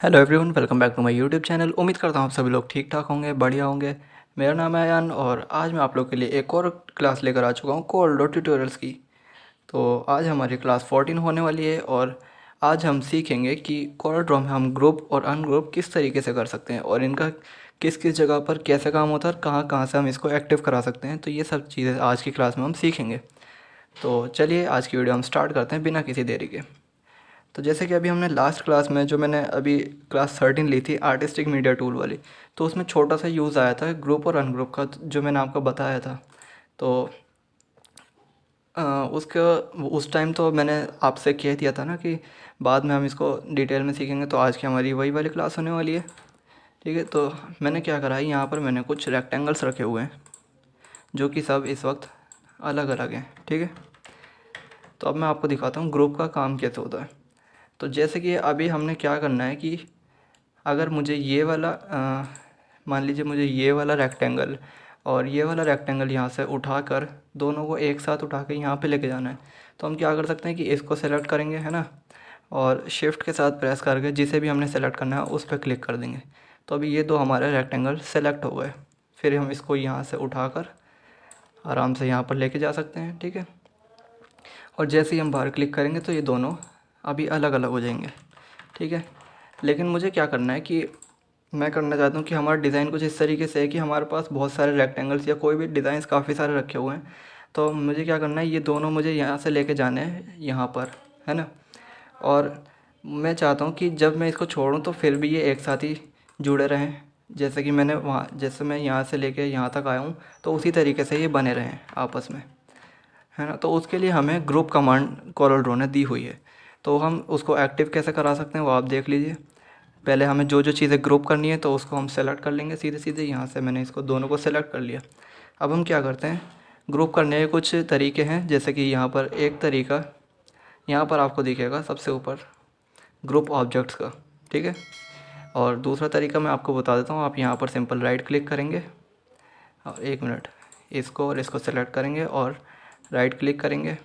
Hello everyone, welcome back to my YouTube channel. उम्मीद करता हूँ आप सभी लोग ठीक ठाक होंगे, बढ़िया होंगे। मेरा नाम है अयान और आज मैं आप लोग के लिए एक और क्लास लेकर आ चुका हूँ कोरल ड्रॉ ट्यूटोरियल्स की। तो आज हमारी क्लास 14 होने वाली है और आज हम सीखेंगे कि कोरल ड्रॉ में हम ग्रुप और अनग्रुप किस तरीके से कर सकते हैं और इनका किस किस जगह पर कैसे काम होता है और कहाँ कहाँ से हम इसको एक्टिव करा सकते हैं। तो ये सब चीज़ें आज की क्लास में हम सीखेंगे। तो चलिए आज की वीडियो हम स्टार्ट करते हैं बिना किसी देरी के। तो जैसे कि अभी हमने लास्ट क्लास में जो मैंने अभी क्लास 13 ली थी आर्टिस्टिक मीडिया टूल वाली, तो उसमें छोटा सा यूज़ आया था ग्रुप और अनग्रुप का, जो मैंने आपको बताया था। तो अ, उसका उस टाइम तो मैंने आपसे कह दिया था ना कि बाद में हम इसको डिटेल में सीखेंगे। तो आज की हमारी वही वाली क्लास होने वाली है। ठीक है, तो मैंने क्या करा है, यहाँ पर मैंने कुछ रेक्टेंगल्स रखे हुए हैं जो कि सब इस वक्त अलग अलग हैं। ठीक है, तो अब मैं आपको दिखाता हूँ ग्रुप का काम कैसे होता है। तो जैसे कि अभी हमने क्या करना है कि अगर मुझे ये वाला मान लीजिए मुझे ये वाला रेक्टेंगल और ये वाला रेक्टेंगल यहाँ से उठाकर दोनों को एक साथ उठा के यहाँ पे लेके जाना है। तो हम क्या कर सकते हैं कि इसको सेलेक्ट करेंगे, है ना, और शिफ्ट के साथ प्रेस करके जिसे भी हमने सेलेक्ट करना है उस पर क्लिक कर देंगे। तो अभी ये दो हमारे रेक्टेंगल सेलेक्ट हो गए। फिर हम इसको यहाँ से उठाकर आराम से यहाँ पर लेके जा सकते हैं। ठीक है, और जैसे ही हम बाहर क्लिक करेंगे तो ये दोनों अभी अलग अलग हो जाएंगे। ठीक है, लेकिन मुझे क्या करना है कि मैं करना चाहता हूँ कि हमारा डिज़ाइन कुछ इस तरीके से है कि हमारे पास बहुत सारे रेक्टेंगल्स या कोई भी डिज़ाइंस काफ़ी सारे रखे हुए हैं। तो मुझे क्या करना है, ये दोनों मुझे यहाँ से लेके जाने हैं यहाँ पर, है ना। और मैं चाहता हूँ कि जब मैं इसको छोड़ूँ तो फिर भी ये एक साथ ही जुड़े रहें। जैसे कि मैंने वहाँ, जैसे मैं यहाँ से लेके यहाँ तक आया हूँ तो उसी तरीके से ये बने रहें आपस में, है ना। तो उसके लिए हमें ग्रुप कमांड कोरल ड्रॉ ने दी हुई है। तो हम उसको एक्टिव कैसे करा सकते हैं वो आप देख लीजिए। पहले हमें जो जो चीज़ें ग्रुप करनी है तो उसको हम सेलेक्ट कर लेंगे सीधे सीधे। यहाँ से मैंने इसको दोनों को सेलेक्ट कर लिया। अब हम क्या करते हैं, ग्रुप करने के कुछ तरीके हैं। जैसे कि यहाँ पर एक तरीका, यहाँ पर आपको दिखेगा सबसे ऊपर ग्रुप ऑब्जेक्ट्स का। ठीक है, और दूसरा तरीका मैं आपको बता देता हूँ। आप यहाँ पर सिंपल राइट क्लिक करेंगे और एक मिनट, इसको और इसको सेलेक्ट करेंगे और राइट क्लिक करेंगे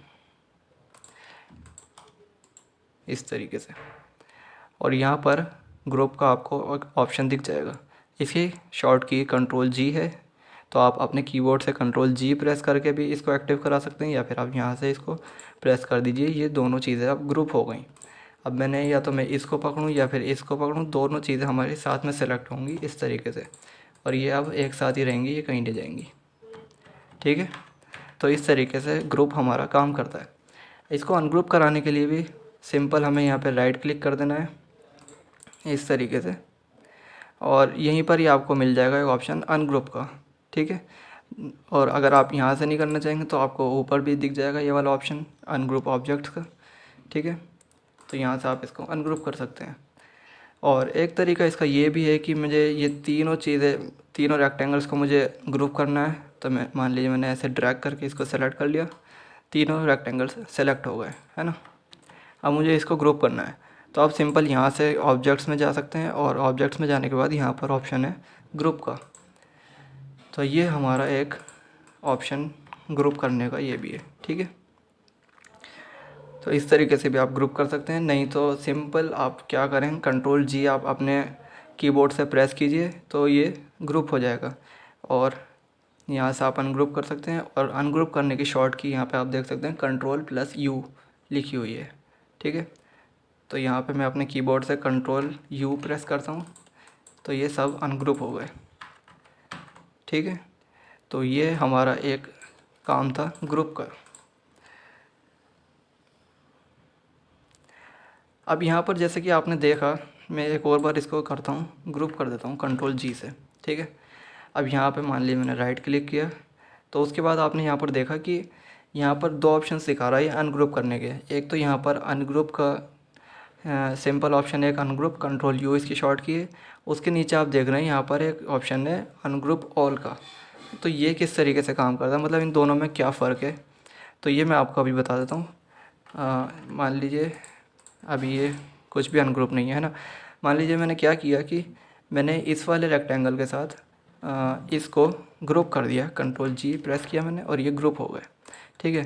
इस तरीके से, और यहाँ पर ग्रुप का आपको ऑप्शन दिख जाएगा। इसकी शॉर्ट की कंट्रोल जी है। तो आप अपने कीबोर्ड से कंट्रोल जी प्रेस करके भी इसको एक्टिव करा सकते हैं, या फिर आप यहाँ से इसको प्रेस कर दीजिए। ये दोनों चीज़ें अब ग्रुप हो गई। अब मैंने या तो मैं इसको पकड़ूँ या फिर इसको पकड़ूँ, दोनों चीज़ें हमारे साथ में सेलेक्ट होंगी इस तरीके से, और ये अब एक साथ ही रहेंगी, ये कहीं नहीं जाएंगी। ठीक है, तो इस तरीके से ग्रुप हमारा काम करता है। इसको अनग्रुप कराने के लिए भी सिंपल हमें यहाँ पर राइट क्लिक कर देना है इस तरीके से, और यहीं पर ही आपको मिल जाएगा एक ऑप्शन अनग्रुप का। ठीक है, और अगर आप यहाँ से नहीं करना चाहेंगे तो आपको ऊपर भी दिख जाएगा ये वाला ऑप्शन अनग्रुप ऑब्जेक्ट्स का। ठीक है, तो यहाँ से आप इसको अनग्रुप कर सकते हैं। और एक तरीका इसका ये भी है कि मुझे ये तीनों चीज़ें, तीनों रेक्टेंगल्स को मुझे ग्रुप करना है। तो मैं मान लीजिए मैंने ऐसे ड्रैग करके इसको सेलेक्ट कर लिया, तीनों रेक्टेंगल्स सेलेक्ट हो गए, है ना। अब मुझे इसको ग्रुप करना है तो आप सिंपल यहाँ से ऑब्जेक्ट्स में जा सकते हैं, और ऑब्जेक्ट्स में जाने के बाद यहाँ पर ऑप्शन है ग्रुप का। तो ये हमारा एक ऑप्शन ग्रुप करने का ये भी है। ठीक है, तो इस तरीके से भी आप ग्रुप कर सकते हैं। नहीं तो सिंपल आप क्या करें, कंट्रोल जी आप अपने कीबोर्ड से प्रेस कीजिए तो ये ग्रुप हो जाएगा, और यहाँ से आप अनग्रुप कर सकते हैं। और अनग्रुप करने की शॉर्ट की यहाँ पे आप देख सकते हैं कंट्रोल प्लस यू लिखी हुई है। ठीक है, तो यहाँ पे मैं अपने कीबोर्ड से कंट्रोल यू प्रेस करता हूँ तो ये सब अनग्रुप हो गए। ठीक है, तो ये हमारा एक काम था ग्रुप का। अब यहाँ पर जैसे कि आपने देखा, मैं एक और बार इसको करता हूँ, ग्रुप कर देता हूँ कंट्रोल जी से। ठीक है, अब यहाँ पे मान लीजिए मैंने राइट क्लिक किया तो उसके बाद आपने यहाँ पर देखा कि यहाँ पर दो ऑप्शन दिखा रहा है अनग्रुप करने के। एक तो यहाँ पर अनग्रुप का सिंपल ऑप्शन है, एक अनग्रुप कंट्रोल यू इसकी शॉर्ट की है। उसके नीचे आप देख रहे हैं यहाँ पर एक ऑप्शन है अनग्रुप ऑल का। तो ये किस तरीके से काम करता है, मतलब इन दोनों में क्या फ़र्क है, तो ये मैं आपको अभी बता देता हूँ। मान लीजिए अभी ये कुछ भी अनग्रुप नहीं है ना। मान लीजिए मैंने क्या किया कि मैंने इस वाले रेक्टेंगल के साथ इसको ग्रुप कर दिया, कंट्रोल जी प्रेस किया मैंने और ये ग्रुप हो गए। ठीक है,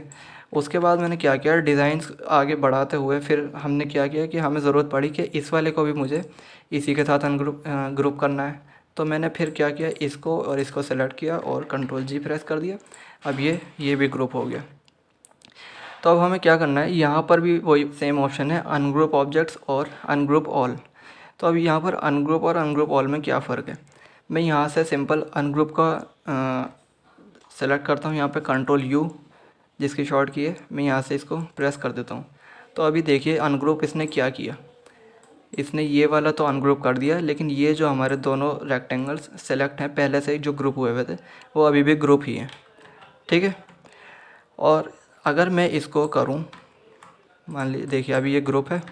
उसके बाद मैंने क्या किया, डिज़ाइंस आगे बढ़ाते हुए फिर हमने क्या किया कि हमें ज़रूरत पड़ी कि इस वाले को भी मुझे इसी के साथ ग्रुप करना है। तो मैंने फिर क्या किया, इसको और इसको सेलेक्ट किया और कंट्रोल जी प्रेस कर दिया। अब ये भी ग्रुप हो गया। तो अब हमें क्या करना है, यहाँ पर भी वही सेम ऑप्शन है, अनग्रुप ऑब्जेक्ट्स और अनग्रुप ऑल। तो अब यहाँ पर अनग्रुप और अनग्रुप ऑल में क्या फ़र्क है, मैं यहाँ से सिंपल अनग्रुप का सेलेक्ट करता हूँ, यहाँ पे कंट्रोल यू जिसकी शॉर्ट की है, मैं यहाँ से इसको प्रेस कर देता हूँ। तो अभी देखिए अनग्रुप इसने क्या किया, इसने ये वाला तो अनग्रुप कर दिया, लेकिन ये जो हमारे दोनों रेक्टेंगल्स सेलेक्ट हैं पहले से ही जो ग्रुप हुए हुए थे वो अभी भी ग्रुप ही हैं, ठीक है। और अगर मैं इसको करूं, मान लीजिए देखिए अभी ये ग्रुप है,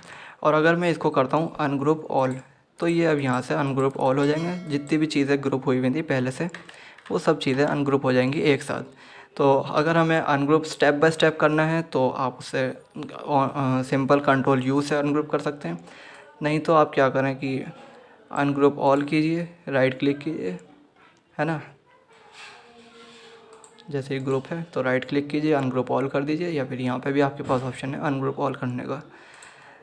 और अगर मैं इसको करता हूं अनग्रुप ऑल, तो ये अब यहाँ से अनग्रुप ऑल हो जाएंगे। जितनी भी चीज़ें ग्रुप हुई हुई थी पहले से वो सब चीज़ें अनग्रुप हो जाएंगी एक साथ। तो अगर हमें अनग्रुप स्टेप बाय स्टेप करना है तो आप उसे सिंपल कंट्रोल यू से अनग्रुप कर सकते हैं। नहीं तो आप क्या करें कि अनग्रुप ऑल कीजिए, राइट क्लिक कीजिए, है ना, जैसे ही ग्रुप है तो राइट क्लिक कीजिए, अनग्रुप ऑल कर दीजिए, या फिर यहाँ पे भी आपके पास ऑप्शन है अनग्रुप ऑल करने का।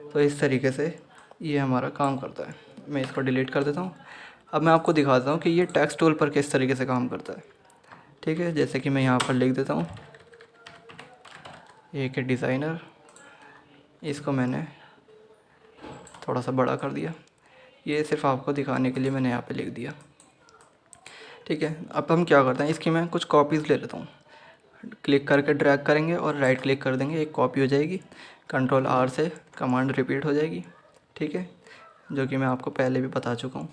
तो इस तरीके से ये हमारा काम करता है। मैं इसको डिलीट कर देता हूँ। अब मैं आपको दिखाता हूँ कि ये टेक्स्ट टूल पर किस तरीके से काम करता है, ठीक है। जैसे कि मैं यहाँ पर लिख देता हूँ, एक है डिज़ाइनर, इसको मैंने थोड़ा सा बड़ा कर दिया, ये सिर्फ आपको दिखाने के लिए मैंने यहाँ पे लिख दिया, ठीक है। अब हम क्या करते हैं, इसकी मैं कुछ कॉपीज़ ले लेता हूँ, क्लिक करके ड्रैग करेंगे और राइट क्लिक कर देंगे, एक कॉपी हो जाएगी। कंट्रोल आर से कमांड रिपीट हो जाएगी, ठीक है, जो कि मैं आपको पहले भी बता चुका हूँ,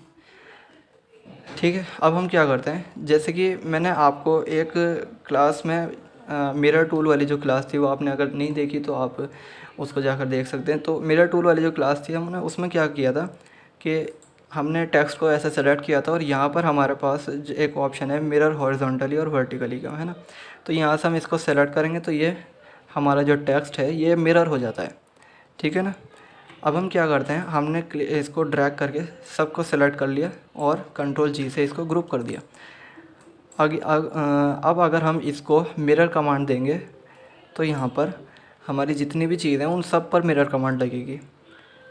ठीक है। अब हम क्या करते हैं, जैसे कि मैंने आपको एक क्लास में मिरर टूल वाली जो क्लास थी वो आपने अगर नहीं देखी तो आप उसको जाकर देख सकते हैं। तो मिरर टूल वाली जो क्लास थी हमने उसमें क्या किया था कि हमने टेक्स्ट को ऐसे सेलेक्ट किया था और यहाँ पर हमारे पास एक ऑप्शन है मिरर हॉरिजॉन्टली और वर्टिकली का, है ना। तो यहाँ से हम इसको सेलेक्ट करेंगे तो ये हमारा जो टेक्स्ट है ये मिरर हो जाता है, ठीक है ना। अब हम क्या करते हैं, हमने इसको ड्रैग करके सबको सेलेक्ट कर लिया और कंट्रोल जी से इसको ग्रुप कर दिया। अब अगर हम इसको मिरर कमांड देंगे तो यहाँ पर हमारी जितनी भी चीज़ें हैं उन सब पर मिरर कमांड लगेगी,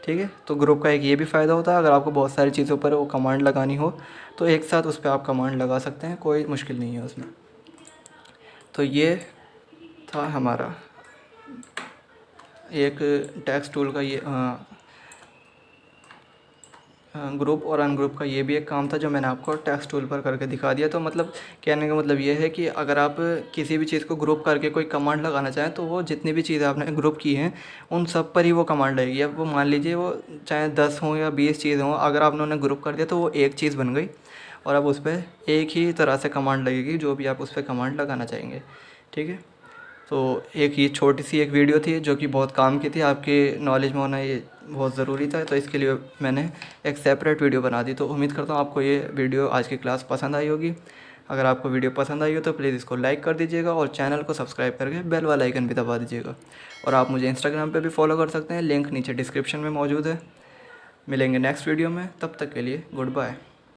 ठीक है। तो ग्रुप का एक ये भी फ़ायदा होता है, अगर आपको बहुत सारी चीज़ों पर वो कमांड लगानी हो तो एक साथ उस पर आप कमांड लगा सकते हैं, कोई मुश्किल नहीं है उसमें। तो ये था हमारा एक टेक्स्ट टूल का ये ग्रुप और अनग्रुप का ये भी एक काम था जो मैंने आपको टेक्स्ट टूल पर करके दिखा दिया। तो मतलब कहने का मतलब ये है कि अगर आप किसी भी चीज़ को ग्रुप करके कोई कमांड लगाना चाहें तो वो जितनी भी चीज़ें आपने ग्रुप की हैं उन सब पर ही वो कमांड लगेगी। अब वो मान लीजिए वो चाहे 10 हों या 20 चीज़ें हों, अगर आपने उन्हें ग्रुप कर दिया तो वो एक चीज़ बन गई और अब उस पर एक ही तरह से कमांड लगेगी जो भी आप उस पर कमांड लगाना चाहेंगे, ठीक है। तो एक ये छोटी सी एक वीडियो थी जो कि बहुत काम की थी, आपके नॉलेज में होना ये बहुत ज़रूरी था, तो इसके लिए मैंने एक सेपरेट वीडियो बना दी। तो उम्मीद करता हूँ आपको ये वीडियो आज की क्लास पसंद आई होगी। अगर आपको वीडियो पसंद आई हो तो प्लीज़ इसको लाइक कर दीजिएगा और चैनल को सब्सक्राइब करके बेल वाला आइकन भी दबा दीजिएगा। और आप मुझे इंस्टाग्राम पे भी फॉलो कर सकते हैं, लिंक नीचे डिस्क्रिप्शन में मौजूद है। मिलेंगे नेक्स्ट वीडियो में, तब तक के लिए गुड बाय।